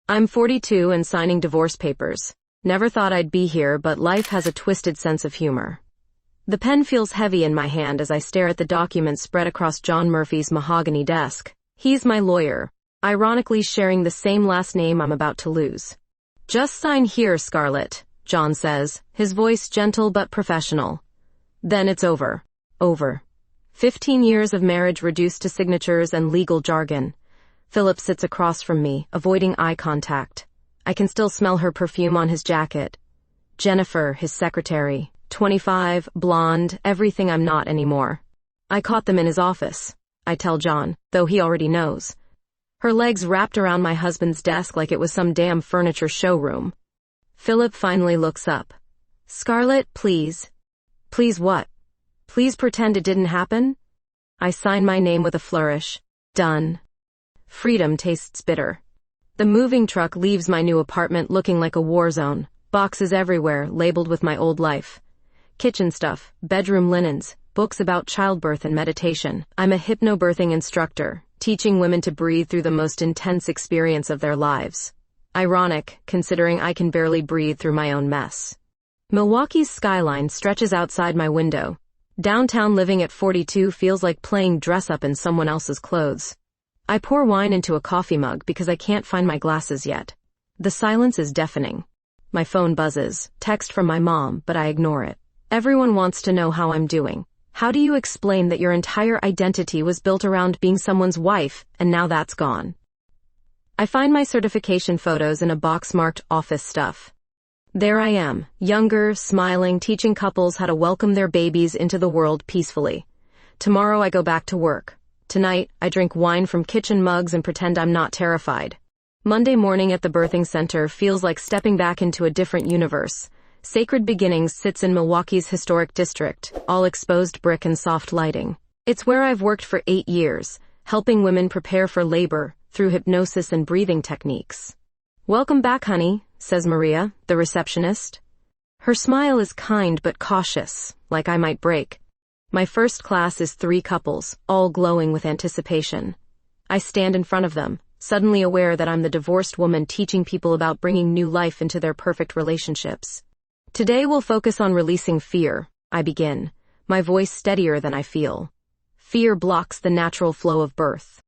I'm 42 and signing divorce papers. Never thought I'd be here, but life has a twisted sense of humor. The pen feels heavy in my hand as I stare at the documents spread across John Murphy's mahogany desk. He's my lawyer, ironically sharing the same last name I'm about to lose. Just sign here, Scarlett, John says, his voice gentle but professional. Then it's over. Over. 15 years of marriage reduced to signatures and legal jargon. Philip sits across from me, avoiding eye contact. I can still smell her perfume on his jacket. Jennifer, his secretary, 25, blonde, everything I'm not anymore. I caught them in his office, I tell John, though he already knows. Her legs wrapped around my husband's desk like it was some damn furniture showroom. Philip finally looks up. Scarlett, please. Please what? Please pretend it didn't happen? I sign my name with a flourish. Done. Freedom tastes bitter. The moving truck leaves my new apartment looking like a war zone. Boxes everywhere, labeled with my old life. Kitchen stuff, bedroom linens, books about childbirth and meditation. I'm a hypnobirthing instructor, teaching women to breathe through the most intense experience of their lives. Ironic, considering I can barely breathe through my own mess. Milwaukee's skyline stretches outside my window. Downtown living at 42 feels like playing dress-up in someone else's clothes. I pour wine into a coffee mug because I can't find my glasses yet. The silence is deafening. My phone buzzes, text from my mom, but I ignore it. Everyone wants to know how I'm doing. How do you explain that your entire identity was built around being someone's wife, and now that's gone? I find my certification photos in a box marked office stuff. There I am, younger, smiling, teaching couples how to welcome their babies into the world peacefully. Tomorrow I go back to work. Tonight, I drink wine from kitchen mugs and pretend I'm not terrified. Monday morning at the birthing center feels like stepping back into a different universe. Sacred Beginnings sits in Milwaukee's historic district, all exposed brick and soft lighting. It's where I've worked for 8 years, helping women prepare for labor through hypnosis and breathing techniques. Welcome back, honey, says Maria, the receptionist. Her smile is kind but cautious, like I might break. My first class is 3 couples, all glowing with anticipation. I stand in front of them, suddenly aware that I'm the divorced woman teaching people about bringing new life into their perfect relationships. Today we'll focus on releasing fear, I begin, my voice steadier than I feel. Fear blocks the natural flow of birth.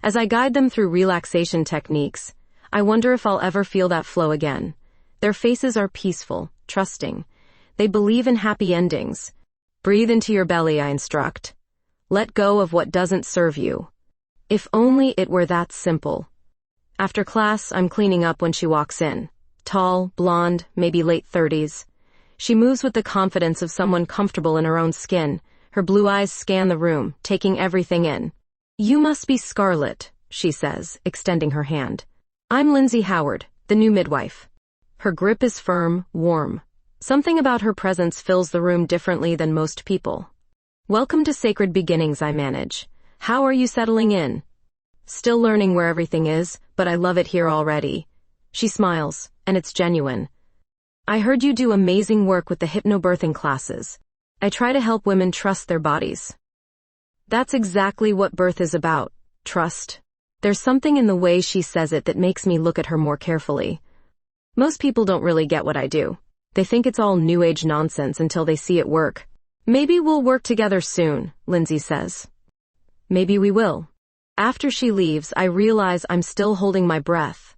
As I guide them through relaxation techniques, I wonder if I'll ever feel that flow again. Their faces are peaceful, trusting. They believe in happy endings. Breathe into your belly, I instruct. Let go of what doesn't serve you. If only it were that simple. After class, I'm cleaning up when she walks in. Tall, blonde, maybe late 30s. She moves with the confidence of someone comfortable in her own skin. Her blue eyes scan the room, taking everything in. You must be Scarlett, she says, extending her hand. I'm Lindsay Howard, the new midwife. Her grip is firm, warm. Something about her presence fills the room differently than most people. Welcome to Sacred Beginnings, I manage. How are you settling in? Still learning where everything is, but I love it here already. She smiles, and it's genuine. I heard you do amazing work with the hypnobirthing classes. I try to help women trust their bodies. That's exactly what birth is about, trust. There's something in the way she says it that makes me look at her more carefully. Most people don't really get what I do. They think it's all new age nonsense until they see it work. Maybe we'll work together soon, Lindsay says. Maybe we will. After she leaves, I realize I'm still holding my breath.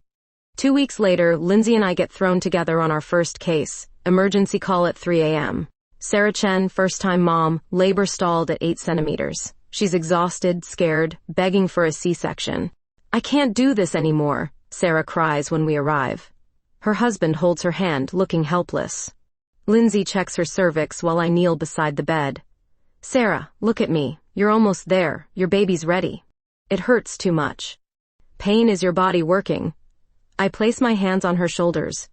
2 weeks later, Lindsay and I get thrown together on our first case, emergency call at 3 a.m. Sarah Chen, first-time mom, labor stalled at 8 centimeters. She's exhausted, scared, begging for a C-section. I can't do this anymore, Sarah cries when we arrive. Her husband holds her hand, looking helpless. Lindsay checks her cervix while I kneel beside the bed. Sarah, look at me. You're almost there. Your baby's ready. It hurts too much. Pain is your body working. I place my hands on her shoulders.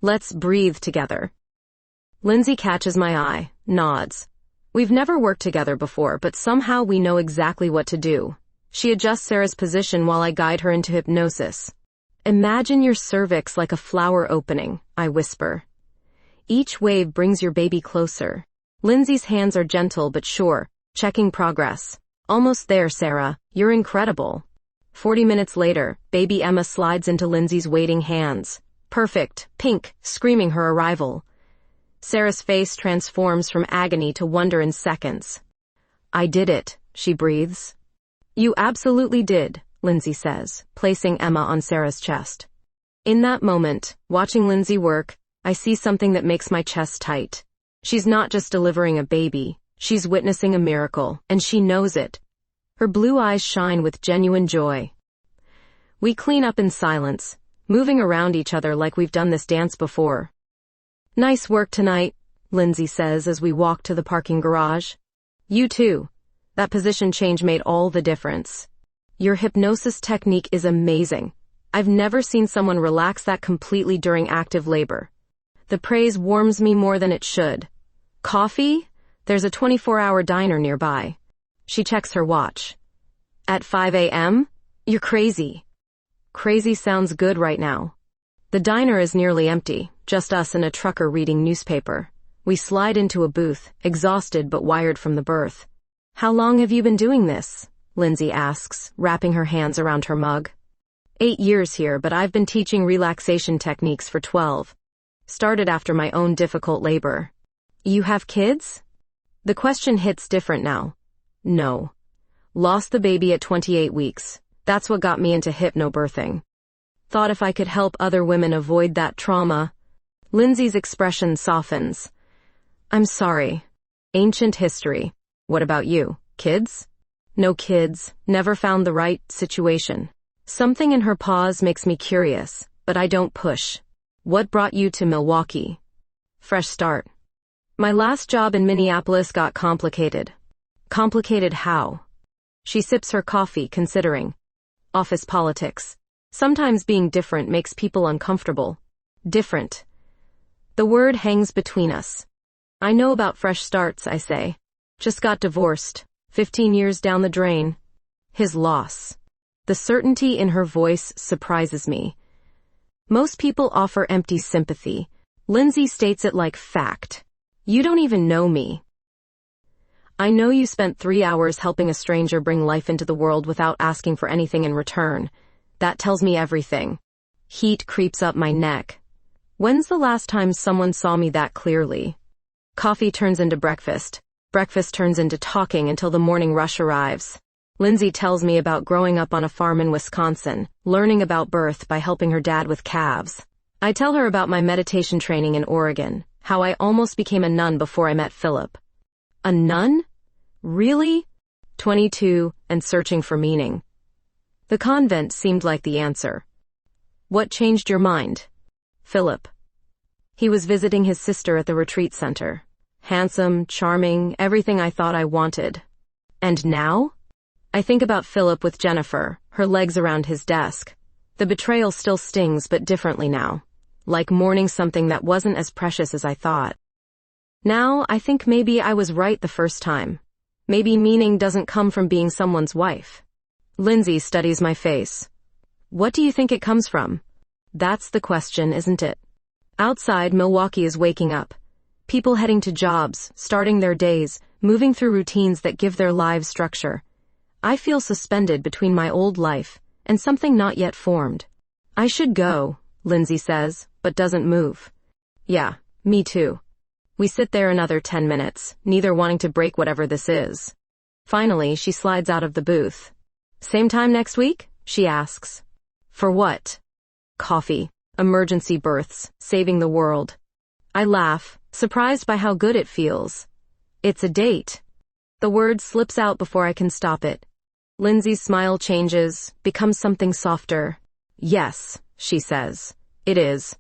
Let's breathe together. Lindsay catches my eye, nods. We've never worked together before, but somehow we know exactly what to do. She adjusts Sarah's position while I guide her into hypnosis. Imagine your cervix like a flower opening, I whisper. Each wave brings your baby closer. Lindsay's hands are gentle but sure, checking progress. Almost there, Sarah. You're incredible. 40 minutes later, baby Emma slides into Lindsay's waiting hands. Perfect, pink, screaming her arrival. Sarah's face transforms from agony to wonder in seconds. I did it, she breathes. You absolutely did, Lindsay says, placing Emma on Sarah's chest. In that moment, watching Lindsay work, I see something that makes my chest tight. She's not just delivering a baby, she's witnessing a miracle, and she knows it. Her blue eyes shine with genuine joy. We clean up in silence, moving around each other like we've done this dance before. Nice work tonight, Lindsay says as we walk to the parking garage. You too. That position change made all the difference. Your hypnosis technique is amazing. I've never seen someone relax that completely during active labor. The praise warms me more than it should. Coffee? There's a 24-hour diner nearby. She checks her watch. At 5 a.m.? You're crazy. Crazy sounds good right now. The diner is nearly empty, just us and a trucker reading newspaper. We slide into a booth, exhausted but wired from the birth. How long have you been doing this? Lindsay asks, wrapping her hands around her mug. 8 years here, but I've been teaching relaxation techniques for 12. Started after my own difficult labor. You have kids? The question hits different now. No. Lost the baby at 28 weeks. That's what got me into hypnobirthing. Thought if I could help other women avoid that trauma. Lindsay's expression softens. I'm sorry. Ancient history. What about you? Kids? No kids. Never found the right situation. Something in her pause makes me curious, but I don't push. What brought you to Milwaukee? Fresh start. My last job in Minneapolis got complicated. Complicated how? She sips her coffee, considering. Office politics. Sometimes being different makes people uncomfortable. Different. The word hangs between us. I know about fresh starts, I say. Just got divorced. 15 years down the drain. His loss. The certainty in her voice surprises me. Most people offer empty sympathy. Lindsay states it like fact. You don't even know me. I know you spent 3 hours helping a stranger bring life into the world without asking for anything in return. That tells me everything. Heat creeps up my neck. When's the last time someone saw me that clearly? Coffee turns into breakfast. Breakfast turns into talking until the morning rush arrives. Lindsay tells me about growing up on a farm in Wisconsin, learning about birth by helping her dad with calves. I tell her about my meditation training in Oregon, how I almost became a nun before I met Philip. A nun? Really? 22 and searching for meaning. The convent seemed like the answer. What changed your mind? Philip. He was visiting his sister at the retreat center. Handsome, charming, everything I thought I wanted. And now? I think about Philip with Jennifer, her legs around his desk. The betrayal still stings, but differently now. Like mourning something that wasn't as precious as I thought. Now, I think maybe I was right the first time. Maybe meaning doesn't come from being someone's wife. Lindsay studies my face. What do you think it comes from? That's the question, isn't it? Outside, Milwaukee is waking up. People heading to jobs, starting their days, moving through routines that give their lives structure. I feel suspended between my old life and something not yet formed. I should go, Lindsay says, but doesn't move. Yeah, me too. We sit there another 10 minutes, neither wanting to break whatever this is. Finally, she slides out of the booth. Same time next week? She asks. For what? Coffee. Emergency births. Saving the world. I laugh, surprised by how good it feels. It's a date. The word slips out before I can stop it. Lindsay's smile changes, becomes something softer. Yes, she says. It is.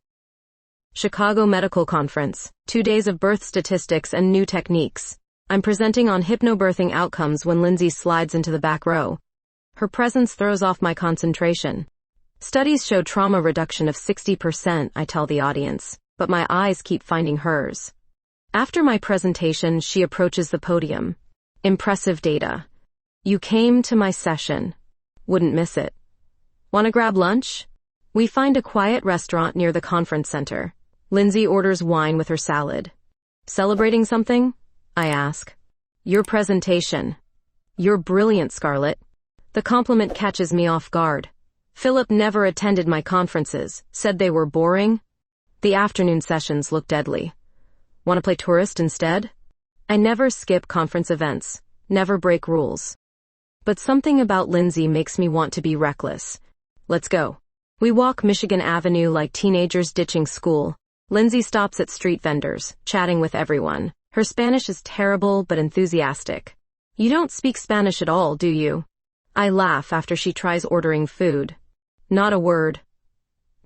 Chicago Medical Conference. 2 days of birth statistics and new techniques. I'm presenting on hypnobirthing outcomes when Lindsay slides into the back row. Her presence throws off my concentration. Studies show trauma reduction of 60%, I tell the audience, but my eyes keep finding hers. After my presentation, she approaches the podium. Impressive data. You came to my session. Wouldn't miss it. Want to grab lunch? We find a quiet restaurant near the conference center. Lindsay orders wine with her salad. Celebrating something? I ask. Your presentation. You're brilliant, Scarlett. The compliment catches me off guard. Philip never attended my conferences, said they were boring. The afternoon sessions look deadly. Want to play tourist instead? I never skip conference events, never break rules. But something about Lindsay makes me want to be reckless. Let's go. We walk Michigan Avenue like teenagers ditching school. Lindsay stops at street vendors, chatting with everyone. Her Spanish is terrible but enthusiastic. You don't speak Spanish at all, do you? I laugh after she tries ordering food. Not a word.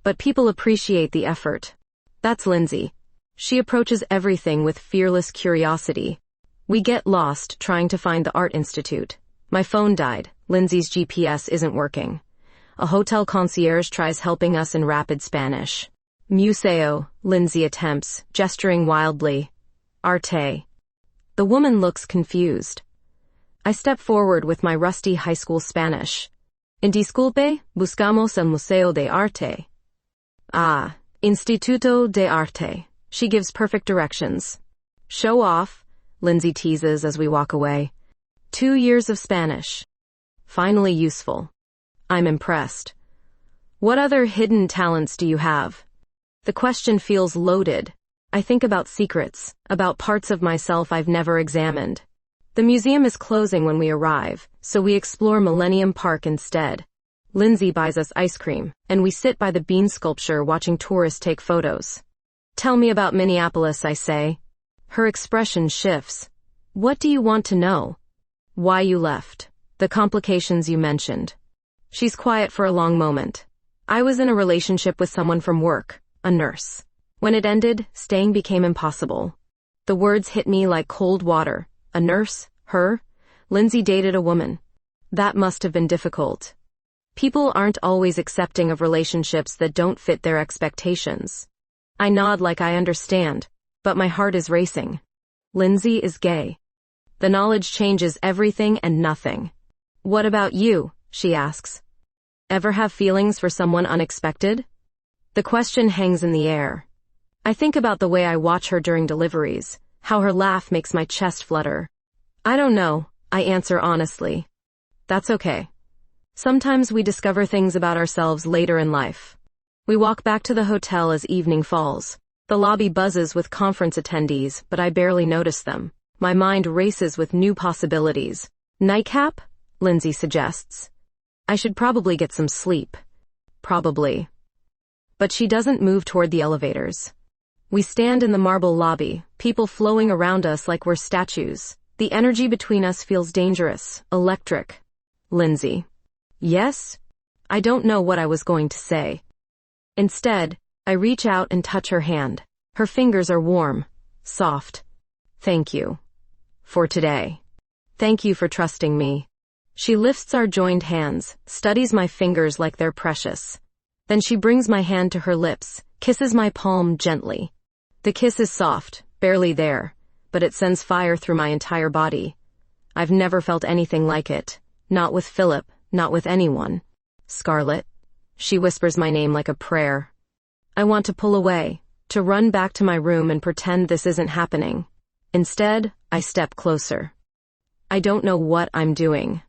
But people appreciate the effort. That's Lindsay. She approaches everything with fearless curiosity. We get lost trying to find the Art Institute. My phone died. Lindsay's GPS isn't working. A hotel concierge tries helping us in rapid Spanish. Museo, Lindsay attempts, gesturing wildly. Arte. The woman looks confused. I step forward with my rusty high school Spanish. En disculpe, buscamos el Museo de Arte. Ah, Instituto de Arte. She gives perfect directions. Show off, Lindsay teases as we walk away. 2 years of Spanish. Finally useful. I'm impressed. What other hidden talents do you have? The question feels loaded. I think about secrets, about parts of myself I've never examined. The museum is closing when we arrive, so we explore Millennium Park instead. Lindsay buys us ice cream, and we sit by the bean sculpture watching tourists take photos. Tell me about Minneapolis, I say. Her expression shifts. What do you want to know? Why you left. The complications you mentioned. She's quiet for a long moment. I was in a relationship with someone from work, a nurse. When it ended, staying became impossible. The words hit me like cold water. A nurse? Her? Lindsay dated a woman. That must have been difficult. People aren't always accepting of relationships that don't fit their expectations. I nod like I understand, but my heart is racing. Lindsay is gay. The knowledge changes everything and nothing. What about you? She asks. Ever have feelings for someone unexpected? The question hangs in the air. I think about the way I watch her during deliveries, how her laugh makes my chest flutter. I don't know, I answer honestly. That's okay. Sometimes we discover things about ourselves later in life. We walk back to the hotel as evening falls. The lobby buzzes with conference attendees, but I barely notice them. My mind races with new possibilities. Nightcap? Lindsay suggests. I should probably get some sleep. Probably. But she doesn't move toward the elevators. We stand in the marble lobby, people flowing around us like we're statues. The energy between us feels dangerous, electric. Lindsay. Yes? I don't know what I was going to say. Instead, I reach out and touch her hand. Her fingers are warm, soft. Thank you. For today. Thank you for trusting me. She lifts our joined hands, studies my fingers like they're precious. Then she brings my hand to her lips, kisses my palm gently. The kiss is soft, barely there, but it sends fire through my entire body. I've never felt anything like it. Not with Philip, not with anyone. Scarlett. She whispers my name like a prayer. I want to pull away, to run back to my room and pretend this isn't happening. Instead, I step closer. I don't know what I'm doing.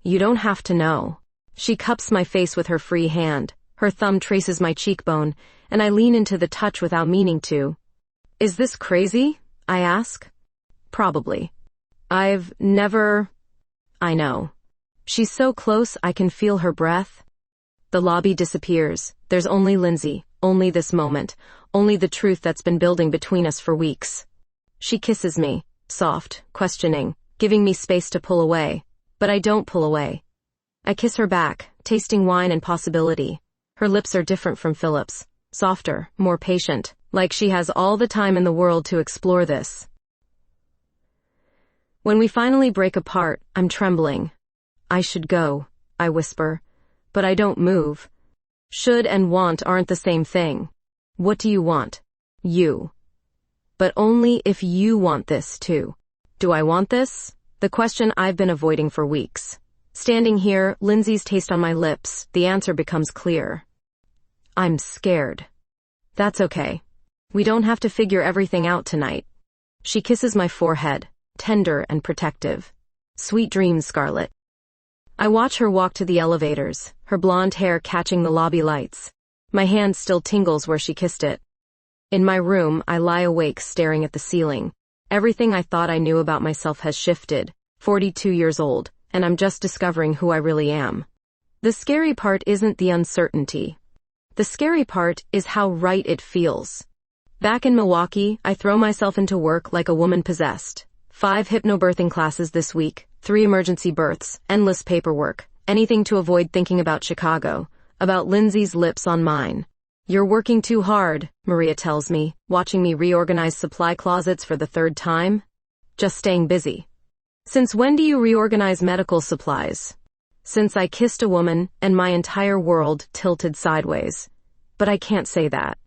You don't have to know. She cups my face with her free hand. Her thumb traces my cheekbone, and I lean into the touch without meaning to. Is this crazy? I ask. Probably. I've never... I know. She's so close I can feel her breath. The lobby disappears. There's only Lindsay, only this moment, only the truth that's been building between us for weeks. She kisses me, soft, questioning, giving me space to pull away. But I don't pull away. I kiss her back, tasting wine and possibility. Her lips are different from Philip's, softer, more patient, like she has all the time in the world to explore this. When we finally break apart, I'm trembling. I should go, I whisper, but I don't move. Should and want aren't the same thing. What do you want? You. But only if you want this too. Do I want this? The question I've been avoiding for weeks. Standing here, Lindsay's taste on my lips, the answer becomes clear. I'm scared. That's okay. We don't have to figure everything out tonight. She kisses my forehead, tender and protective. Sweet dreams, Scarlett. I watch her walk to the elevators, her blonde hair catching the lobby lights. My hand still tingles where she kissed it. In my room, I lie awake staring at the ceiling. Everything I thought I knew about myself has shifted. 42 years old, and I'm just discovering who I really am. The scary part isn't the uncertainty. The scary part is how right it feels. Back in Milwaukee, I throw myself into work like a woman possessed. 5 hypnobirthing classes this week, 3 emergency births, endless paperwork, anything to avoid thinking about Chicago, about Lindsay's lips on mine. You're working too hard, Maria tells me, watching me reorganize supply closets for the 3rd time. Just staying busy. Since when do you reorganize medical supplies? Since I kissed a woman and my entire world tilted sideways. But I can't say that.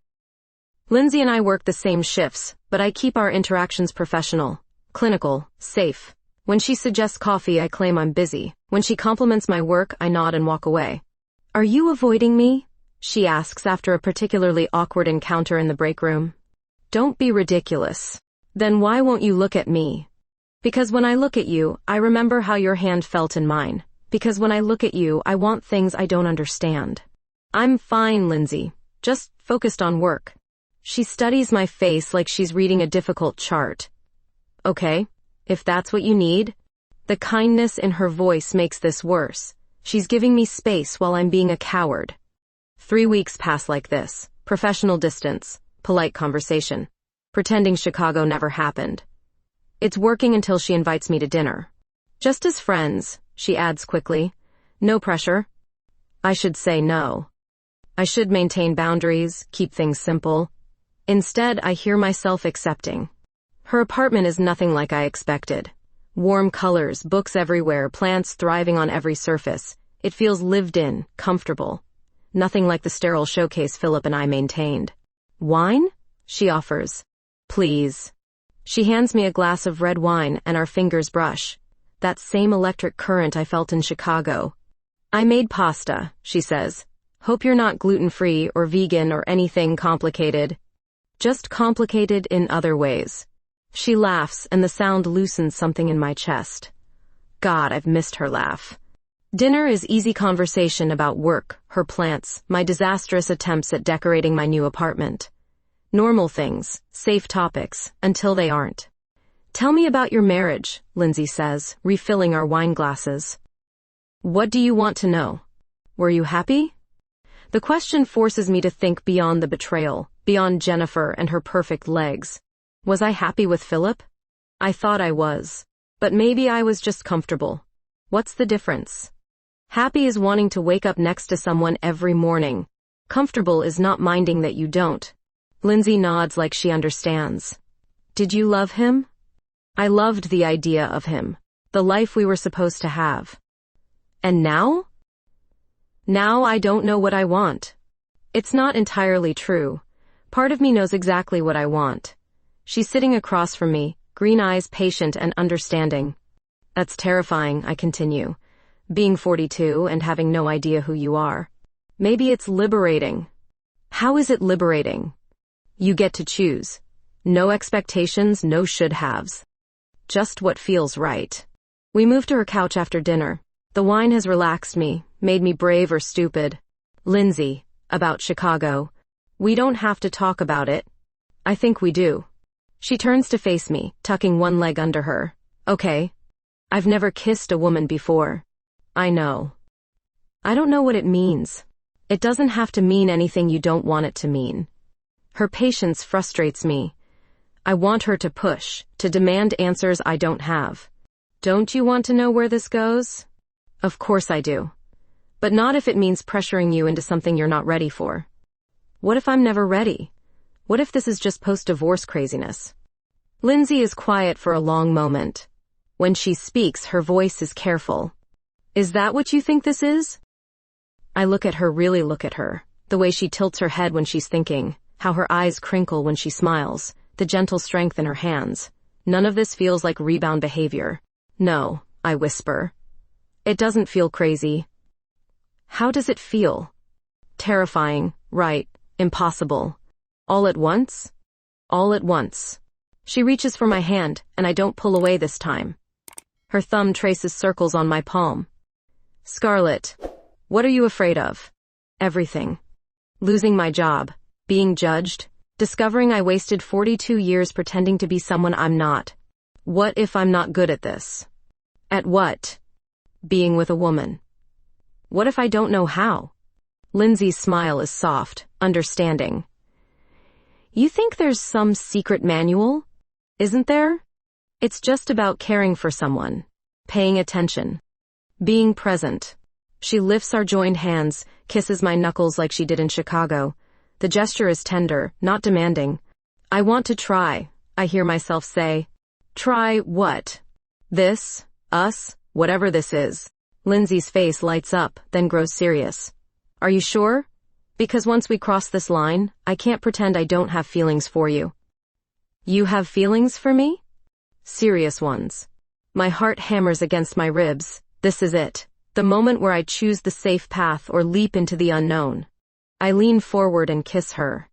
Lindsay and I work the same shifts, but I keep our interactions professional, clinical, safe. When she suggests coffee, I claim I'm busy. When she compliments my work, I nod and walk away. Are you avoiding me? She asks after a particularly awkward encounter in the break room. Don't be ridiculous. Then why won't you look at me? Because when I look at you, I remember how your hand felt in mine. Because when I look at you, I want things I don't understand. I'm fine, Lindsay. Just focused on work. She studies my face like she's reading a difficult chart. Okay, if that's what you need. The kindness in her voice makes this worse. She's giving me space while I'm being a coward. 3 weeks pass like this. Professional distance, polite conversation, pretending Chicago never happened. It's working until she invites me to dinner. Just as friends, she adds quickly. No pressure. I should say no. I should maintain boundaries, keep things simple. Instead, I hear myself accepting. Her apartment is nothing like I expected. Warm colors, books everywhere, plants thriving on every surface. It feels lived in, comfortable. Nothing like the sterile showcase Philip and I maintained. Wine? She offers. Please. She hands me a glass of red wine and our fingers brush. That same electric current I felt in Chicago. I made pasta, she says. Hope you're not gluten-free or vegan or anything complicated. Just complicated in other ways. She laughs and the sound loosens something in my chest. God, I've missed her laugh. Dinner is easy conversation about work, her plants, my disastrous attempts at decorating my new apartment. Normal things, safe topics, until they aren't. Tell me about your marriage, Lindsay says, refilling our wine glasses. What do you want to know? Were you happy? The question forces me to think beyond the betrayal, beyond Jennifer and her perfect legs. Was I happy with Philip? I thought I was. But maybe I was just comfortable. What's the difference? Happy is wanting to wake up next to someone every morning. Comfortable is not minding that you don't. Lindsay nods like she understands. Did you love him? I loved the idea of him. The life we were supposed to have. And now? Now I don't know what I want. It's not entirely true. Part of me knows exactly what I want. She's sitting across from me, green eyes patient and understanding. That's terrifying, I continue. Being 42 and having no idea who you are. Maybe it's liberating. How is it liberating? You get to choose. No expectations, no should-haves. Just what feels right. We move to her couch after dinner. The wine has relaxed me, made me brave or stupid. Lindsay, about Chicago. We don't have to talk about it. I think we do. She turns to face me, tucking one leg under her. Okay. I've never kissed a woman before. I know. I don't know what it means. It doesn't have to mean anything you don't want it to mean. Her patience frustrates me. I want her to push, to demand answers I don't have. Don't you want to know where this goes? Of course I do. But not if it means pressuring you into something you're not ready for. What if I'm never ready? What if this is just post-divorce craziness? Lindsay is quiet for a long moment. When she speaks, her voice is careful. Is that what you think this is? I really look at her. The way she tilts her head when she's thinking, how her eyes crinkle when she smiles, the gentle strength in her hands. None of this feels like rebound behavior. No, I whisper. It doesn't feel crazy. How does it feel? Terrifying, right, impossible. All at once? All at once. She reaches for my hand, and I don't pull away this time. Her thumb traces circles on my palm. Scarlett, what are you afraid of? Everything. Losing my job, being judged, discovering I wasted 42 years pretending to be someone I'm not. What if I'm not good at this? At what? Being with a woman. What if I don't know how? Lindsay's smile is soft, understanding. You think there's some secret manual? Isn't there? It's just about caring for someone, paying attention, being present. She lifts our joined hands, kisses my knuckles like she did in Chicago. The gesture is tender, not demanding. I want to try, I hear myself say. Try what? This, us, whatever this is. Lindsay's face lights up, then grows serious. Are you sure? Because once we cross this line, I can't pretend I don't have feelings for you. You have feelings for me? Serious ones. My heart hammers against my ribs. This is it. The moment where I choose the safe path or leap into the unknown. I lean forward and kiss her.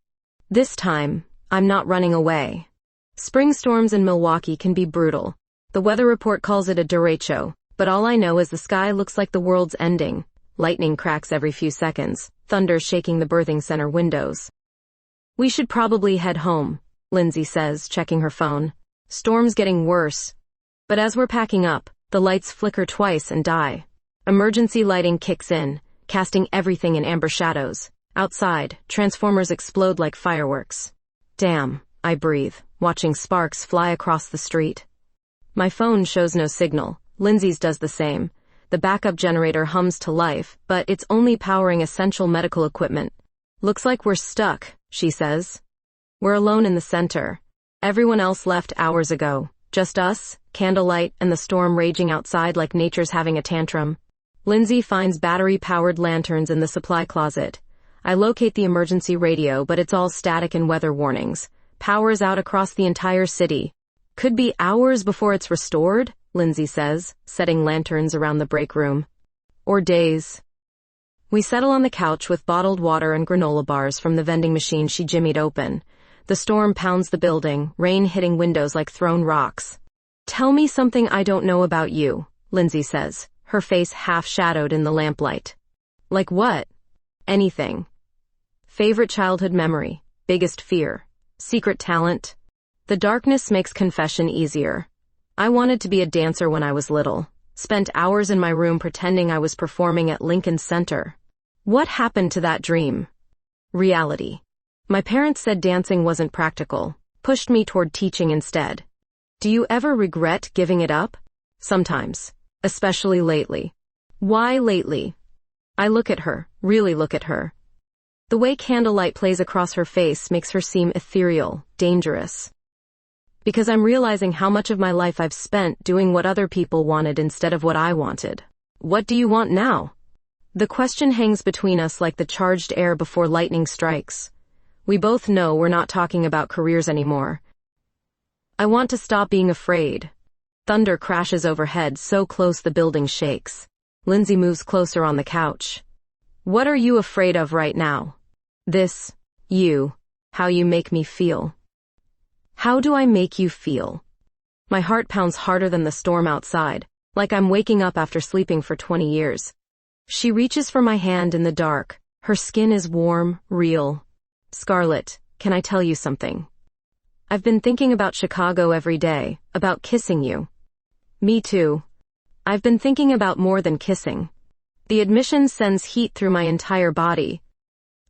This time, I'm not running away. Spring storms in Milwaukee can be brutal. The weather report calls it a derecho, but all I know is the sky looks like the world's ending. Lightning cracks every few seconds, thunder shaking the birthing center windows. We should probably head home, Lindsay says, checking her phone. Storm's getting worse. But as we're packing up, the lights flicker twice and die. Emergency lighting kicks in, casting everything in amber shadows. Outside, transformers explode like fireworks. Damn, I breathe, watching sparks fly across the street. My phone shows no signal. Lindsay's does the same. The backup generator hums to life, but it's only powering essential medical equipment. Looks like we're stuck, she says. We're alone in the center. Everyone else left hours ago. Just us, candlelight, and the storm raging outside like nature's having a tantrum. Lindsay finds battery-powered lanterns in the supply closet. I locate the emergency radio, but it's all static and weather warnings. Power is out across the entire city. Could be hours before it's restored, Lindsay says, setting lanterns around the break room. Or days. We settle on the couch with bottled water and granola bars from the vending machine she jimmied open. The storm pounds the building, rain hitting windows like thrown rocks. Tell me something I don't know about you, Lindsay says, her face half-shadowed in the lamplight. Like what? Anything. Favorite childhood memory, biggest fear, secret talent. The darkness makes confession easier. I wanted to be a dancer when I was little. Spent hours in my room pretending I was performing at Lincoln Center. What happened to that dream? Reality. My parents said dancing wasn't practical, pushed me toward teaching instead. Do you ever regret giving it up? Sometimes. Especially lately. Why lately? I look at her, really look at her. The way candlelight plays across her face makes her seem ethereal, dangerous. Because I'm realizing how much of my life I've spent doing what other people wanted instead of what I wanted. What do you want now? The question hangs between us like the charged air before lightning strikes. We both know we're not talking about careers anymore. I want to stop being afraid. Thunder crashes overhead so close the building shakes. Lindsay moves closer on the couch. What are you afraid of right now? This, you, how you make me feel. How do I make you feel? My heart pounds harder than the storm outside, like I'm waking up after sleeping for 20 years. She reaches for my hand in the dark. Her skin is warm, real. Scarlett, can I tell you something? I've been thinking about Chicago every day, about kissing you. Me too. I've been thinking about more than kissing. The admission sends heat through my entire body.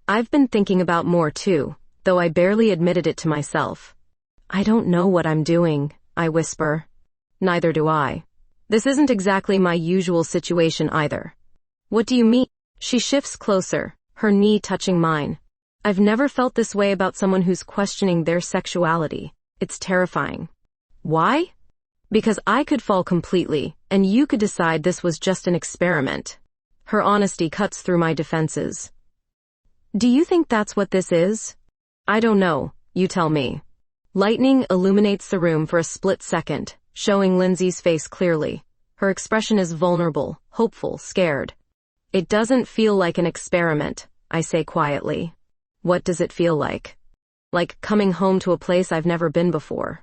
I've been thinking about more too, though I barely admitted it to myself. I don't know what I'm doing, I whisper. Neither do I. This isn't exactly my usual situation either. What do you mean? She shifts closer, her knee touching mine. I've never felt this way about someone who's questioning their sexuality. It's terrifying. Why? Because I could fall completely, and you could decide this was just an experiment. Her honesty cuts through my defenses. Do you think that's what this is? I don't know, you tell me. Lightning illuminates the room for a split second, showing Lindsay's face clearly. Her expression is vulnerable, hopeful, scared. It doesn't feel like an experiment, I say quietly. What does it feel like? Like coming home to a place I've never been before.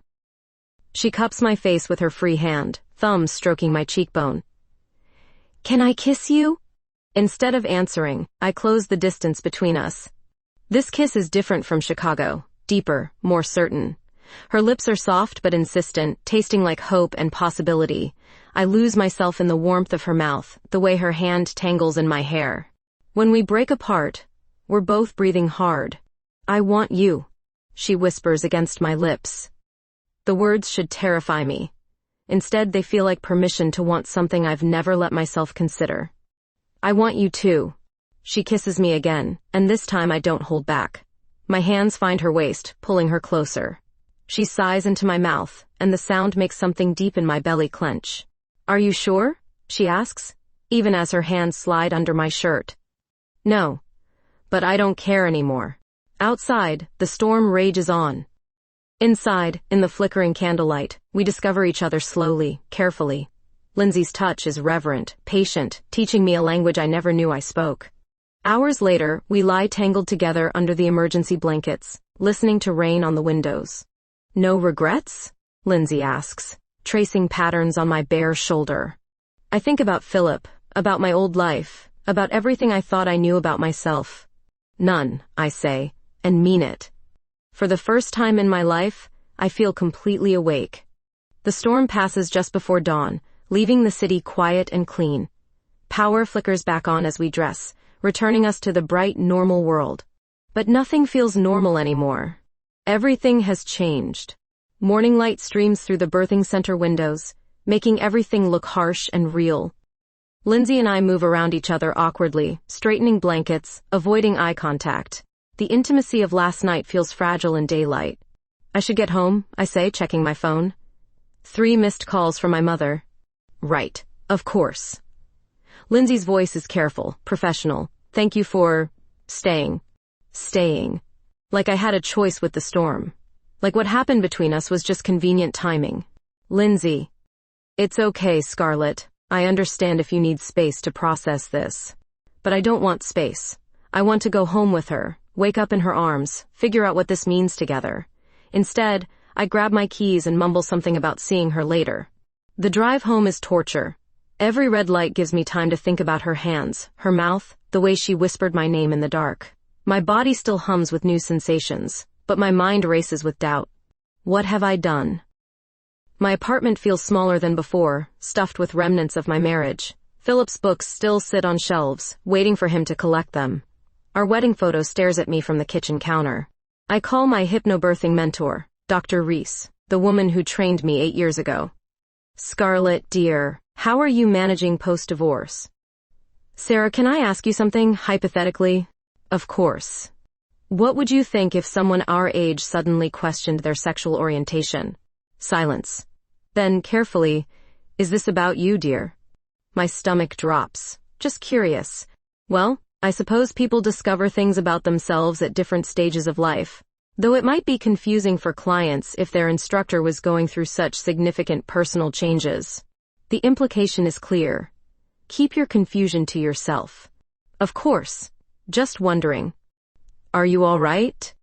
She cups my face with her free hand, thumb stroking my cheekbone. Can I kiss you? Instead of answering, I close the distance between us. This kiss is different from Chicago, deeper, more certain. Her lips are soft but insistent, tasting like hope and possibility. I lose myself in the warmth of her mouth, the way her hand tangles in my hair. When we break apart, we're both breathing hard. I want you, she whispers against my lips. The words should terrify me. Instead, they feel like permission to want something I've never let myself consider. I want you too. She kisses me again, and this time I don't hold back. My hands find her waist, pulling her closer. She sighs into my mouth, and the sound makes something deep in my belly clench. Are you sure? She asks, even as her hands slide under my shirt. No. But I don't care anymore. Outside, the storm rages on. Inside, in the flickering candlelight, we discover each other slowly, carefully. Lindsay's touch is reverent, patient, teaching me a language I never knew I spoke. Hours later, we lie tangled together under the emergency blankets, listening to rain on the windows. No regrets? Lindsay asks, tracing patterns on my bare shoulder. I think about Philip, about my old life, about everything I thought I knew about myself. None, I say, and mean it. For the first time in my life, I feel completely awake. The storm passes just before dawn, leaving the city quiet and clean. Power flickers back on as we dress, returning us to the bright, normal world. But nothing feels normal anymore. Everything has changed. Morning light streams through the birthing center windows, making everything look harsh and real. Lindsay and I move around each other awkwardly, straightening blankets, avoiding eye contact. The intimacy of last night feels fragile in daylight. I should get home, I say, checking my phone. 3 missed calls from my mother. Right, of course. Lindsay's voice is careful, professional. Thank you for staying. Staying. Like I had a choice with the storm. Like what happened between us was just convenient timing. Lindsay. It's okay, Scarlett. I understand if you need space to process this. But I don't want space. I want to go home with her, wake up in her arms, figure out what this means together. Instead, I grab my keys and mumble something about seeing her later. The drive home is torture. Every red light gives me time to think about her hands, her mouth, the way she whispered my name in the dark. My body still hums with new sensations, but my mind races with doubt. What have I done? My apartment feels smaller than before, stuffed with remnants of my marriage. Philip's books still sit on shelves, waiting for him to collect them. Our wedding photo stares at me from the kitchen counter. I call my hypnobirthing mentor, Dr. Reese, the woman who trained me 8 years ago. Scarlett, dear, how are you managing post-divorce? Sarah, can I ask you something, hypothetically? Of course. What would you think if someone our age suddenly questioned their sexual orientation? Silence. Then, carefully, is this about you, dear? My stomach drops. Just curious. Well, I suppose people discover things about themselves at different stages of life. Though it might be confusing for clients if their instructor was going through such significant personal changes. The implication is clear. Keep your confusion to yourself. Of course. Just wondering. Are you all right?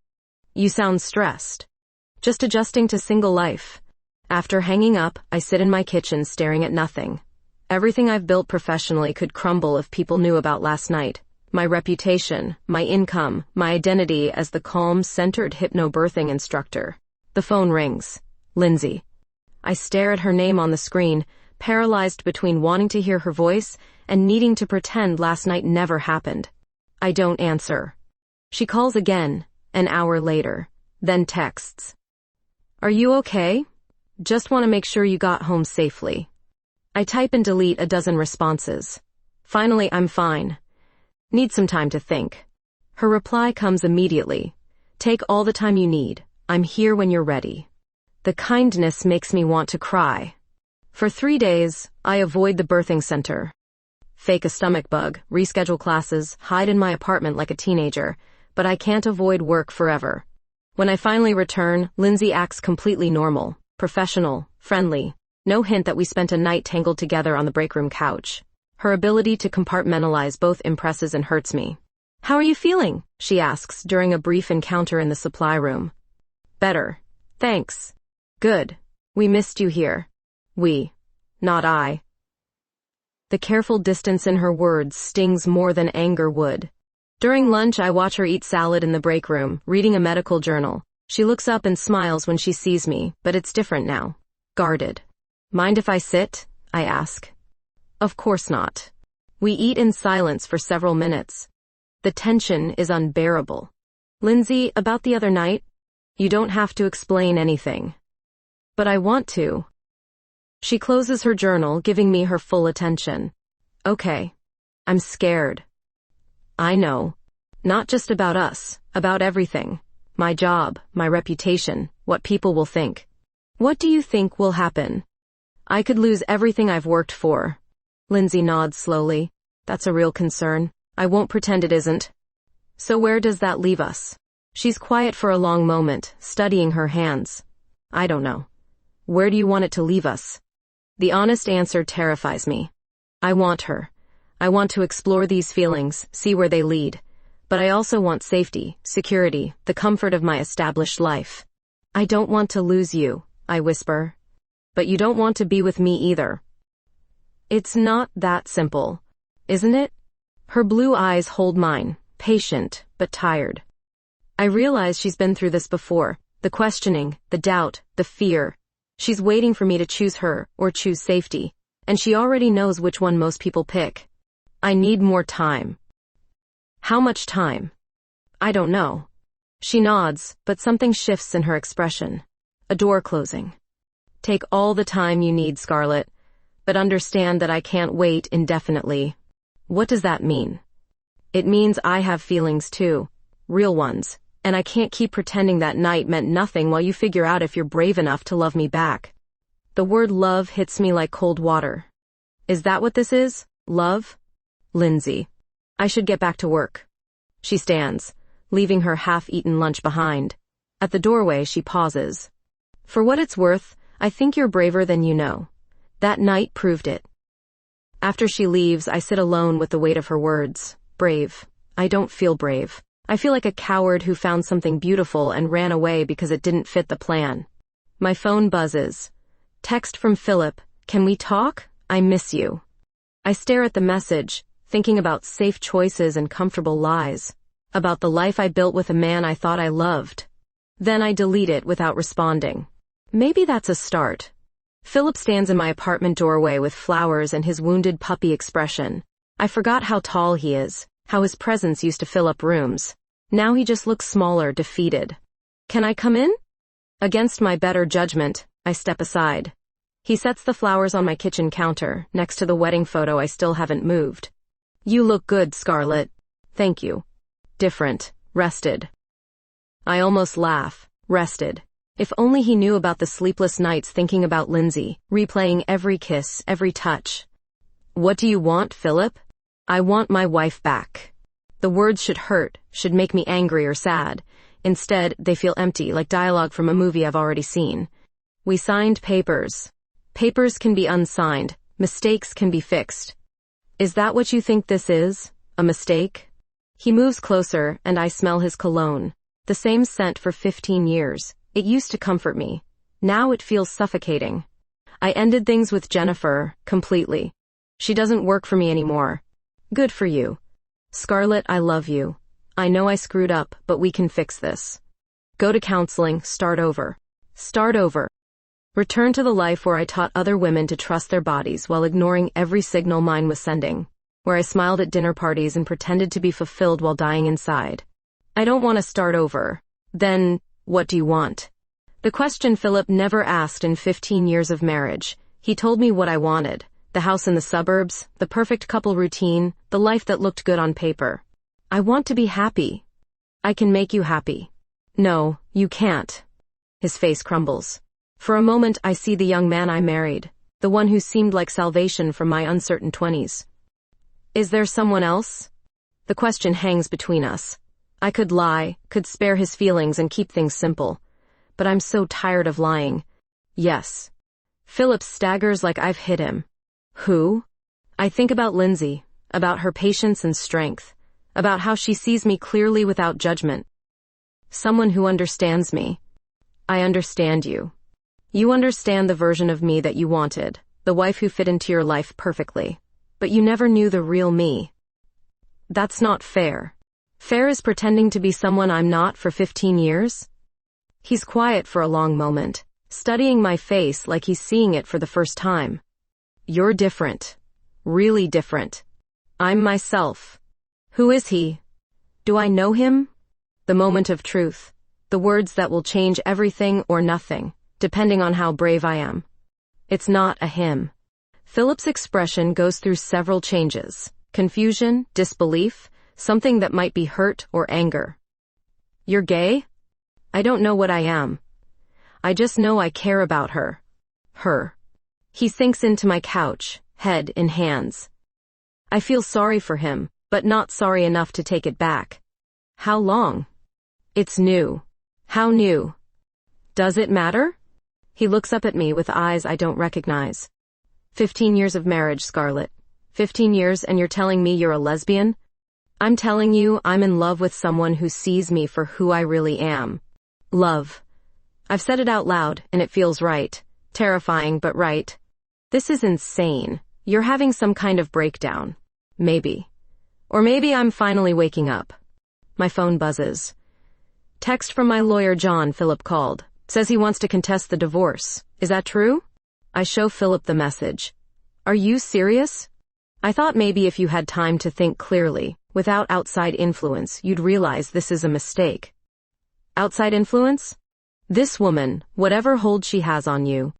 You sound stressed. Just adjusting to single life. After hanging up, I sit in my kitchen staring at nothing. Everything I've built professionally could crumble if people knew about last night. My reputation, my income, my identity as the calm, centered hypnobirthing instructor. The phone rings. Lindsay. I stare at her name on the screen, paralyzed between wanting to hear her voice and needing to pretend last night never happened. I don't answer. She calls again, an hour later, then texts. Are you okay? Just want to make sure you got home safely. I type and delete a dozen responses. Finally, I'm fine. Need some time to think. Her reply comes immediately. Take all the time you need. I'm here when you're ready. The kindness makes me want to cry. For 3 days, I avoid the birthing center. Fake a stomach bug, reschedule classes, hide in my apartment like a teenager, but I can't avoid work forever. When I finally return, Lindsay acts completely normal, professional, friendly. No hint that we spent a night tangled together on the break room couch. Her ability to compartmentalize both impresses and hurts me. How are you feeling? She asks during a brief encounter in the supply room. Better. Thanks. Good. We missed you here. We. Not I. The careful distance in her words stings more than anger would. During lunch, I watch her eat salad in the break room, reading a medical journal. She looks up and smiles when she sees me, but it's different now. Guarded. Mind if I sit? I ask. Of course not. We eat in silence for several minutes. The tension is unbearable. Lindsay, about the other night? You don't have to explain anything. But I want to. She closes her journal, giving me her full attention. Okay. I'm scared. I know. Not just about us, about everything. My job, my reputation, what people will think. What do you think will happen? I could lose everything I've worked for. Lindsay nods slowly. That's a real concern. I won't pretend it isn't. So where does that leave us? She's quiet for a long moment, studying her hands. I don't know. Where do you want it to leave us? The honest answer terrifies me. I want her. I want to explore these feelings, see where they lead. But I also want safety, security, the comfort of my established life. I don't want to lose you, I whisper. But you don't want to be with me either. It's not that simple, isn't it? Her blue eyes hold mine, patient, but tired. I realize she's been through this before. The questioning, the doubt, the fear. She's waiting for me to choose her, or choose safety. And she already knows which one most people pick. I need more time. How much time? I don't know. She nods, but something shifts in her expression. A door closing. Take all the time you need, Scarlett, but understand that I can't wait indefinitely. What does that mean? It means I have feelings too. Real ones. And I can't keep pretending that night meant nothing while you figure out if you're brave enough to love me back. The word love hits me like cold water. Is that what this is? Love? Lindsay. I should get back to work. She stands, leaving her half-eaten lunch behind. At the doorway, she pauses. For what it's worth, I think you're braver than you know. That night proved it. After she leaves, I sit alone with the weight of her words. Brave. I don't feel brave. I feel like a coward who found something beautiful and ran away because it didn't fit the plan. My phone buzzes. Text from Philip. Can we talk? I miss you. I stare at the message, thinking about safe choices and comfortable lies. About the life I built with a man I thought I loved. Then I delete it without responding. Maybe that's a start. Philip stands in my apartment doorway with flowers and his wounded puppy expression. I forgot how tall he is, how his presence used to fill up rooms. Now he just looks smaller, defeated. Can I come in? Against my better judgment, I step aside. He sets the flowers on my kitchen counter, next to the wedding photo I still haven't moved. You look good, Scarlett. Thank you. Different. Rested. I almost laugh. Rested. If only he knew about the sleepless nights thinking about Lindsay, replaying every kiss, every touch. What do you want, Philip? I want my wife back. The words should hurt, should make me angry or sad. Instead, they feel empty, like dialogue from a movie I've already seen. We signed papers. Papers can be unsigned. Mistakes can be fixed. Is that what you think this is? A mistake? He moves closer, and I smell his cologne. The same scent for 15 years. It used to comfort me. Now it feels suffocating. I ended things with Jennifer, completely. She doesn't work for me anymore. Good for you. Scarlett, I love you. I know I screwed up, but we can fix this. Go to counseling, start over. Start over. Return to the life where I taught other women to trust their bodies while ignoring every signal mine was sending. Where I smiled at dinner parties and pretended to be fulfilled while dying inside. I don't want to start over. Then, what do you want? The question Philip never asked in 15 years of marriage. He told me what I wanted. The house in the suburbs, the perfect couple routine, the life that looked good on paper. I want to be happy. I can make you happy. No, you can't. His face crumbles. For a moment I see the young man I married, the one who seemed like salvation from my uncertain 20s. Is there someone else? The question hangs between us. I could lie, could spare his feelings and keep things simple. But I'm so tired of lying. Yes. Philip staggers like I've hit him. Who? I think about Lindsay, about her patience and strength, about how she sees me clearly without judgment. Someone who understands me. I understand you. You understand the version of me that you wanted, the wife who fit into your life perfectly. but you never knew the real me. That's not fair. Fair is pretending to be someone I'm not for 15 years? He's quiet for a long moment, studying my face like he's seeing it for the first time. You're different. Really different. I'm myself. Who is he? Do I know him? The moment of truth. The words that will change everything or nothing, depending on how brave I am. It's not a him. Philip's expression goes through several changes. Confusion, disbelief, something that might be hurt or anger. You're gay? I don't know what I am. I just know I care about her. Her. He sinks into my couch, head in hands. I feel sorry for him, but not sorry enough to take it back. How long? It's new. How new? Does it matter? He looks up at me with eyes I don't recognize. 15 years of marriage, Scarlett. 15 years and you're telling me you're a lesbian? I'm telling you I'm in love with someone who sees me for who I really am. Love. I've said it out loud, and it feels right. Terrifying, but right. This is insane. You're having some kind of breakdown. Maybe. Or maybe I'm finally waking up. My phone buzzes. Text from my lawyer John. Philip called. Says he wants to contest the divorce. Is that true? I show Philip the message. Are you serious? I thought maybe if you had time to think clearly, without outside influence, you'd realize this is a mistake. Outside influence? This woman, whatever hold she has on you.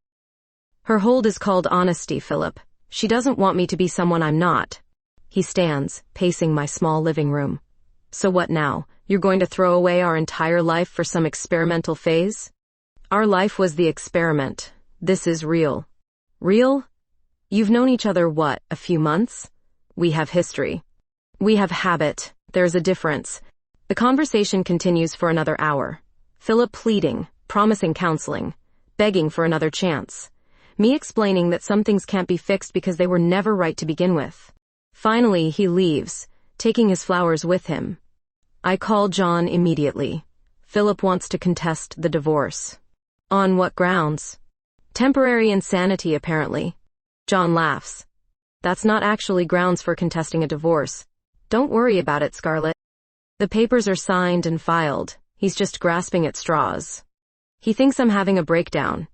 Her hold is called honesty, Philip. She doesn't want me to be someone I'm not. He stands, pacing my small living room. So what now? You're going to throw away our entire life for some experimental phase? Our life was the experiment. This is real. Real? You've known each other, what, a few months? We have history. We have habit. There's a difference. The conversation continues for another hour. Philip pleading, promising counseling, begging for another chance. Me explaining that some things can't be fixed because they were never right to begin with. Finally, he leaves, taking his flowers with him. I call John immediately. Philip wants to contest the divorce. On what grounds? Temporary insanity, apparently. John laughs. That's not actually grounds for contesting a divorce. Don't worry about it, Scarlett. The papers are signed and filed. He's just grasping at straws. He thinks I'm having a breakdown.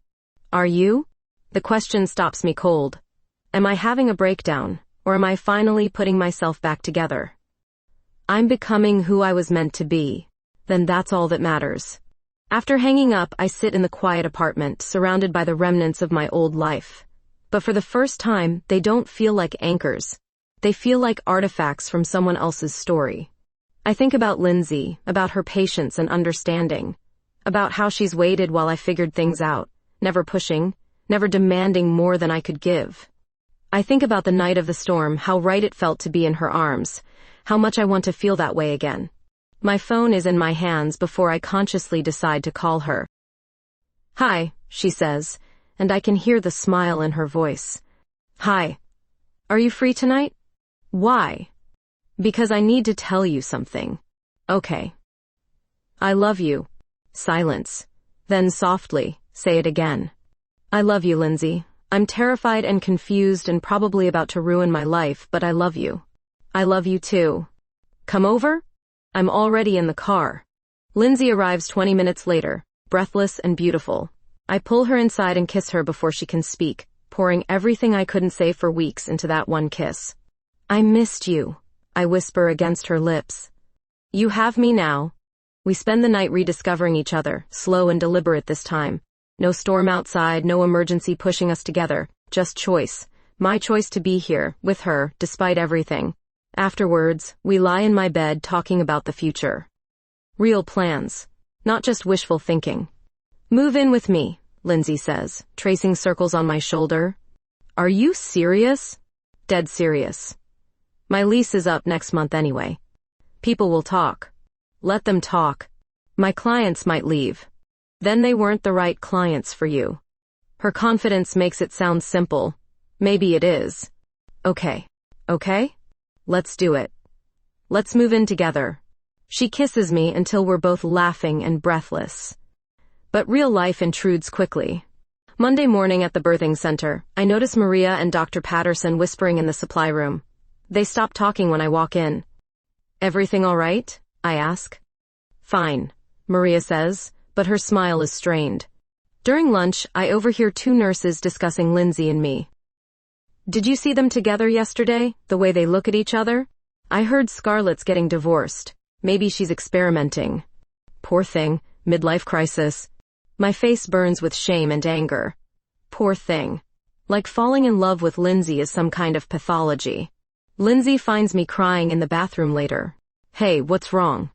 Are you? The question stops me cold. Am I having a breakdown, or am I finally putting myself back together? I'm becoming who I was meant to be. Then that's all that matters. After hanging up, I sit in the quiet apartment, surrounded by the remnants of my old life. But for the first time, they don't feel like anchors. They feel like artifacts from someone else's story. I think about Lindsay, about her patience and understanding, about how she's waited while I figured things out, never pushing, never demanding more than I could give. I think about the night of the storm, how right it felt to be in her arms, how much I want to feel that way again. My phone is in my hands before I consciously decide to call her. Hi, she says, and I can hear the smile in her voice. Hi. Are you free tonight? Why? Because I need to tell you something. Okay. I love you. Silence. Then softly, say it again. I love you, Lindsay. I'm terrified and confused and probably about to ruin my life, but I love you. I love you too. Come over? I'm already in the car. Lindsay arrives 20 minutes later, breathless and beautiful. I pull her inside and kiss her before she can speak, pouring everything I couldn't say for weeks into that one kiss. I missed you, I whisper against her lips. You have me now. We spend the night rediscovering each other, slow and deliberate this time. No storm outside, no emergency pushing us together, just choice. My choice to be here, with her, despite everything. Afterwards, we lie in my bed talking about the future. Real plans. Not just wishful thinking. Move in with me, Lindsay says, tracing circles on my shoulder. Are you serious? Dead serious. My lease is up next month anyway. People will talk. Let them talk. My clients might leave. Then they weren't the right clients for you. Her confidence makes it sound simple. Maybe it is. Okay. Okay? Let's do it. Let's move in together. She kisses me until we're both laughing and breathless. But real life intrudes quickly. Monday morning at the birthing center, I notice Maria and Dr. Patterson whispering in the supply room. They stop talking when I walk in. Everything all right? I ask. Fine, Maria says, but her smile is strained. During lunch, I overhear two nurses discussing Lindsay and me. Did you see them together yesterday, the way they look at each other? I heard Scarlett's getting divorced. Maybe she's experimenting. Poor thing, midlife crisis. My face burns with shame and anger. Poor thing. Like falling in love with Lindsay is some kind of pathology. Lindsay finds me crying in the bathroom later. Hey, what's wrong?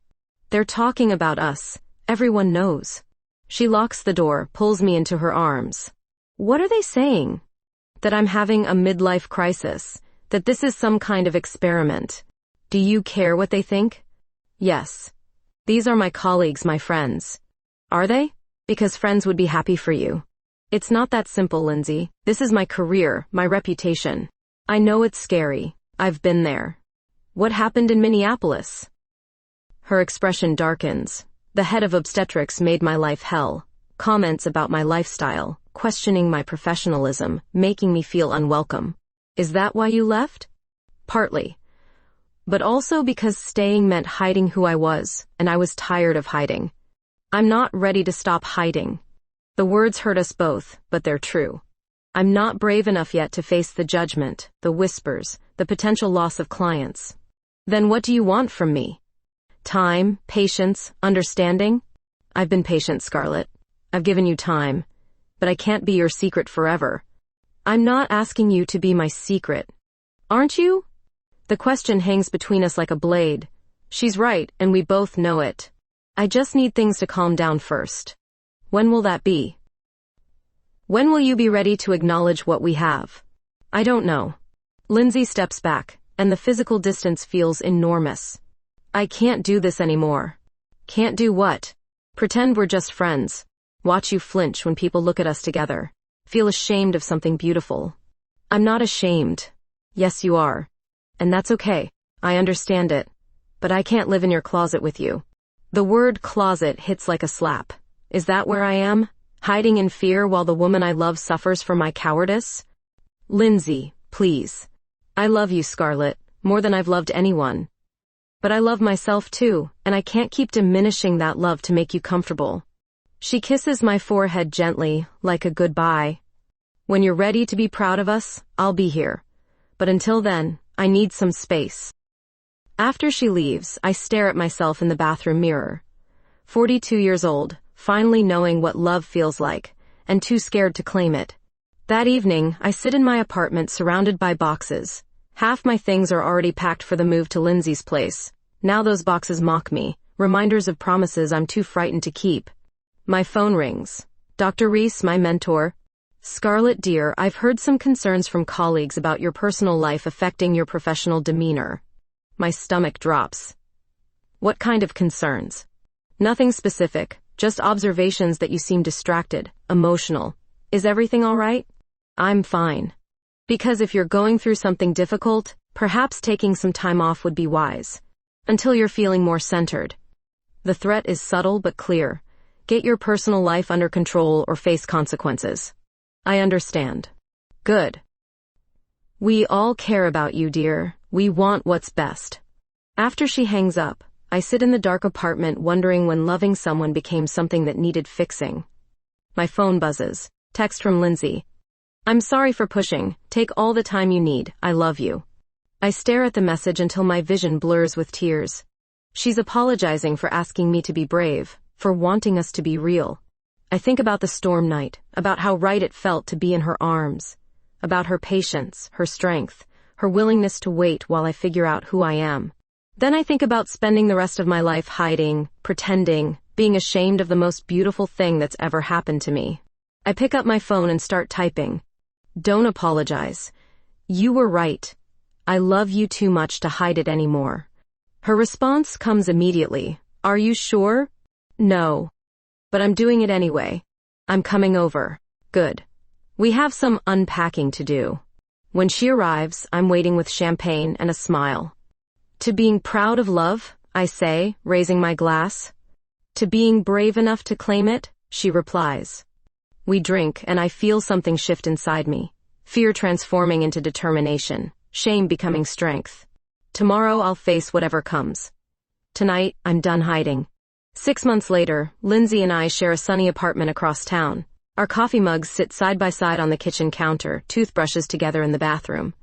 They're talking about us. Everyone knows. She locks the door, pulls me into her arms. What are they saying? That I'm having a midlife crisis. That this is some kind of experiment. Do you care what they think? Yes. These are my colleagues, my friends. Are they? Because friends would be happy for you. It's not that simple, Lindsay. This is my career, my reputation. I know it's scary. I've been there. What happened in Minneapolis? Her expression darkens. The head of obstetrics made my life hell. Comments about my lifestyle, questioning my professionalism, making me feel unwelcome. Is that why you left? Partly. But also because staying meant hiding who I was, and I was tired of hiding. I'm not ready to stop hiding. The words hurt us both, but they're true. I'm not brave enough yet to face the judgment, the whispers, the potential loss of clients. Then what do you want from me? Time, patience, understanding? I've been patient, Scarlett. I've given you time. But I can't be your secret forever. I'm not asking you to be my secret. Aren't you? The question hangs between us like a blade. She's right, and we both know it. I just need things to calm down first. When will that be? When will you be ready to acknowledge what we have? I don't know. Lindsay steps back, and the physical distance feels enormous. I can't do this anymore. Can't do what? Pretend we're just friends. Watch you flinch when people look at us together. Feel ashamed of something beautiful. I'm not ashamed. Yes, you are. And that's okay. I understand it. But I can't live in your closet with you. The word closet hits like a slap. Is that where I am? Hiding in fear while the woman I love suffers from my cowardice? Lindsay, please. I love you, Scarlett, more than I've loved anyone. But I love myself too, and I can't keep diminishing that love to make you comfortable. She kisses my forehead gently, like a goodbye. When you're ready to be proud of us, I'll be here. But until then, I need some space. After she leaves, I stare at myself in the bathroom mirror. 42 years old, finally knowing what love feels like, and too scared to claim it. That evening, I sit in my apartment surrounded by boxes. Half my things are already packed for the move to Lindsay's place. Now those boxes mock me, reminders of promises I'm too frightened to keep. My phone rings. Dr. Reese, my mentor. Scarlett, dear, I've heard some concerns from colleagues about your personal life affecting your professional demeanor. My stomach drops. What kind of concerns? Nothing specific, just observations that you seem distracted, emotional. Is everything all right? I'm fine. Because if you're going through something difficult, perhaps taking some time off would be wise. Until you're feeling more centered. The threat is subtle but clear. Get your personal life under control or face consequences. I understand. Good. We all care about you, dear. We want what's best. After she hangs up, I sit in the dark apartment wondering when loving someone became something that needed fixing. My phone buzzes. Text from Lindsay. I'm sorry for pushing. Take all the time you need. I love you. I stare at the message until my vision blurs with tears. She's apologizing for asking me to be brave, for wanting us to be real. I think about the storm night, about how right it felt to be in her arms, about her patience, her strength, her willingness to wait while I figure out who I am. Then I think about spending the rest of my life hiding, pretending, being ashamed of the most beautiful thing that's ever happened to me. I pick up my phone and start typing. Don't apologize. You were right. I love you too much to hide it anymore. Her response comes immediately. Are you sure? No. But I'm doing it anyway. I'm coming over. Good. We have some unpacking to do. When she arrives, I'm waiting with champagne and a smile. To being proud of love, I say, raising my glass. To being brave enough to claim it, she replies. We drink, and I feel something shift inside me. Fear transforming into determination, shame becoming strength. Tomorrow I'll face whatever comes. Tonight, I'm done hiding. 6 months later, Lindsay and I share a sunny apartment across town. Our coffee mugs sit side by side on the kitchen counter, toothbrushes together in the bathroom.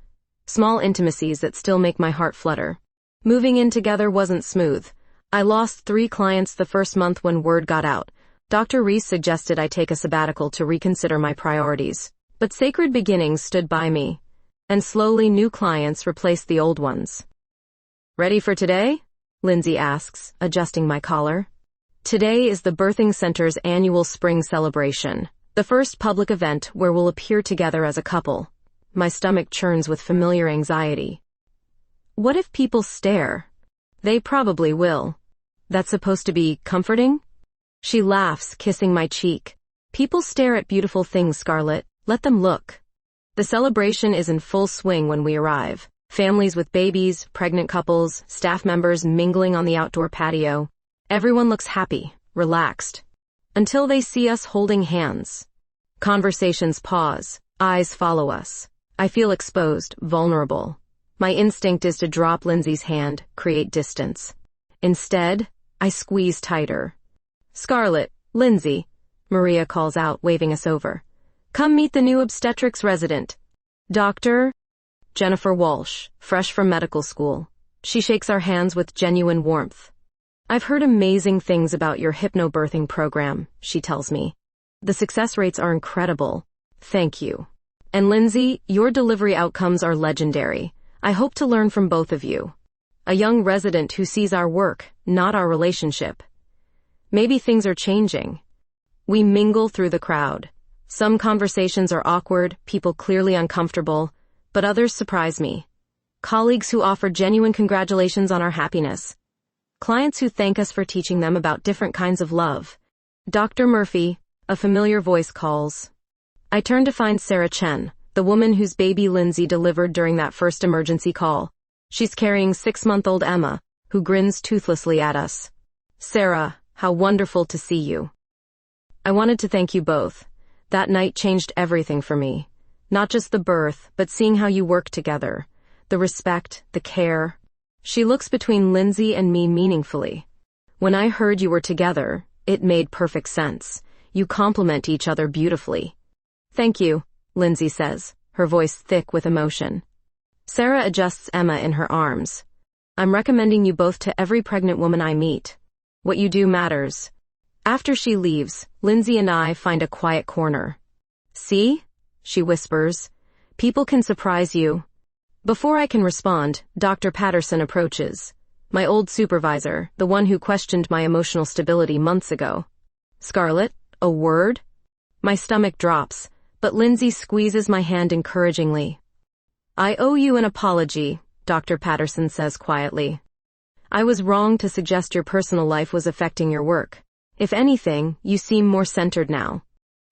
Small intimacies that still make my heart flutter. Moving in together wasn't smooth. I lost 3 clients the first month when word got out. Dr. Reese suggested I take a sabbatical to reconsider my priorities. But Sacred Beginnings stood by me, and slowly new clients replaced the old ones. Ready for today? Lindsay asks, adjusting my collar. Today is the Birthing Center's annual spring celebration, the first public event where we'll appear together as a couple. My stomach churns with familiar anxiety. What if people stare? They probably will. That's supposed to be comforting? She laughs, kissing my cheek. People stare at beautiful things, Scarlett. Let them look. The celebration is in full swing when we arrive. Families with babies, pregnant couples, staff members mingling on the outdoor patio. Everyone looks happy, relaxed. Until they see us holding hands. Conversations pause. Eyes follow us. I feel exposed, vulnerable. My instinct is to drop Lindsay's hand, create distance. Instead, I squeeze tighter. Scarlett, Lindsay, Maria calls out, waving us over. Come meet the new obstetrics resident. Dr. Jennifer Walsh, fresh from medical school. She shakes our hands with genuine warmth. I've heard amazing things about your hypnobirthing program, she tells me. The success rates are incredible. Thank you. And Lindsay, your delivery outcomes are legendary. I hope to learn from both of you. A young resident who sees our work, not our relationship. Maybe things are changing. We mingle through the crowd. Some conversations are awkward, people clearly uncomfortable, but others surprise me. Colleagues who offer genuine congratulations on our happiness. Clients who thank us for teaching them about different kinds of love. Dr. Murphy, a familiar voice calls. I turn to find Sarah Chen, the woman whose baby Lindsay delivered during that first emergency call. She's carrying 6-month-old Emma, who grins toothlessly at us. Sarah, how wonderful to see you. I wanted to thank you both. That night changed everything for me. Not just the birth, but seeing how you work together. The respect, the care. She looks between Lindsay and me meaningfully. When I heard you were together, it made perfect sense. You complement each other beautifully. Thank you, Lindsay says, her voice thick with emotion. Sarah adjusts Emma in her arms. I'm recommending you both to every pregnant woman I meet. What you do matters. After she leaves, Lindsay and I find a quiet corner. See? She whispers. People can surprise you. Before I can respond, Dr. Patterson approaches. My old supervisor, the one who questioned my emotional stability months ago. Scarlett, a word? My stomach drops, but Lindsay squeezes my hand encouragingly. I owe you an apology, Dr. Patterson says quietly. I was wrong to suggest your personal life was affecting your work. If anything, you seem more centered now.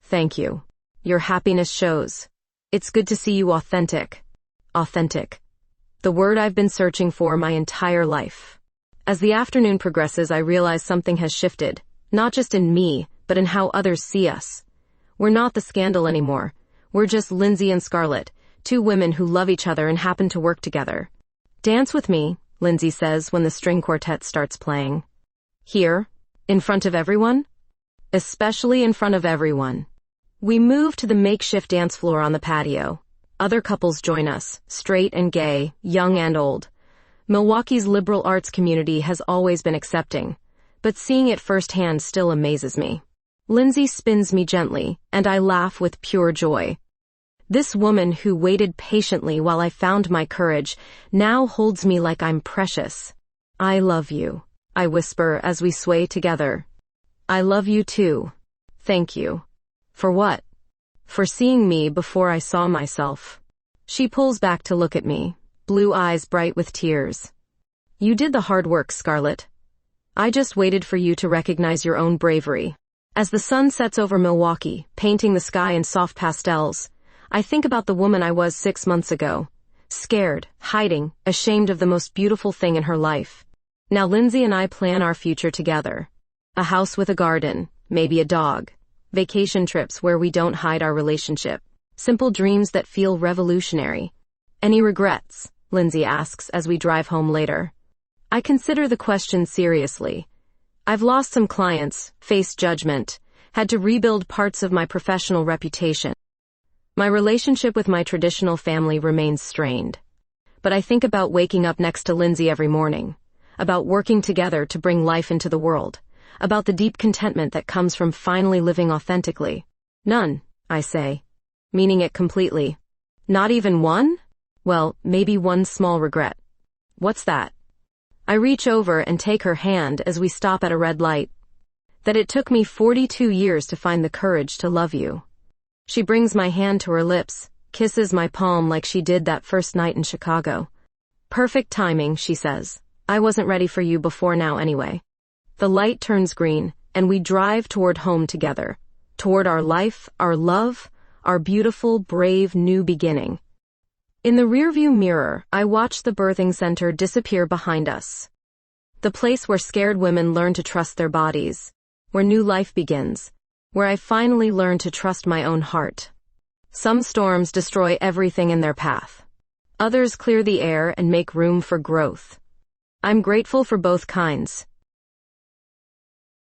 Thank you. Your happiness shows. It's good to see you authentic. Authentic. The word I've been searching for my entire life. As the afternoon progresses, I realize something has shifted, not just in me, but in how others see us. We're not the scandal anymore. We're just Lindsay and Scarlett, 2 women who love each other and happen to work together. Dance with me, Lindsay says when the string quartet starts playing. Here, in front of everyone? Especially in front of everyone. We move to the makeshift dance floor on the patio. Other couples join us, straight and gay, young and old. Milwaukee's liberal arts community has always been accepting, but seeing it firsthand still amazes me. Lindsay spins me gently, and I laugh with pure joy. This woman who waited patiently while I found my courage now holds me like I'm precious. I love you, I whisper as we sway together. I love you too. Thank you. For what? For seeing me before I saw myself. She pulls back to look at me, blue eyes bright with tears. You did the hard work, Scarlett. I just waited for you to recognize your own bravery. As the sun sets over Milwaukee, painting the sky in soft pastels, I think about the woman I was 6 months ago. Scared, hiding, ashamed of the most beautiful thing in her life. Now Lindsay and I plan our future together. A house with a garden, maybe a dog. Vacation trips where we don't hide our relationship. Simple dreams that feel revolutionary. Any regrets? Lindsay asks as we drive home later. I consider the question seriously. I've lost some clients, faced judgment, had to rebuild parts of my professional reputation. My relationship with my traditional family remains strained. But I think about waking up next to Lindsay every morning, about working together to bring life into the world, about the deep contentment that comes from finally living authentically. None, I say, meaning it completely. Not even one? Well, maybe one small regret. What's that? I reach over and take her hand as we stop at a red light. That it took me 42 years to find the courage to love you. She brings my hand to her lips, kisses my palm like she did that first night in Chicago. Perfect timing, she says. I wasn't ready for you before now anyway. The light turns green, and we drive toward home together. Toward our life, our love, our beautiful, brave new beginning. In the rearview mirror, I watch the birthing center disappear behind us. The place where scared women learn to trust their bodies, where new life begins, where I finally learn to trust my own heart. Some storms destroy everything in their path. Others clear the air and make room for growth. I'm grateful for both kinds,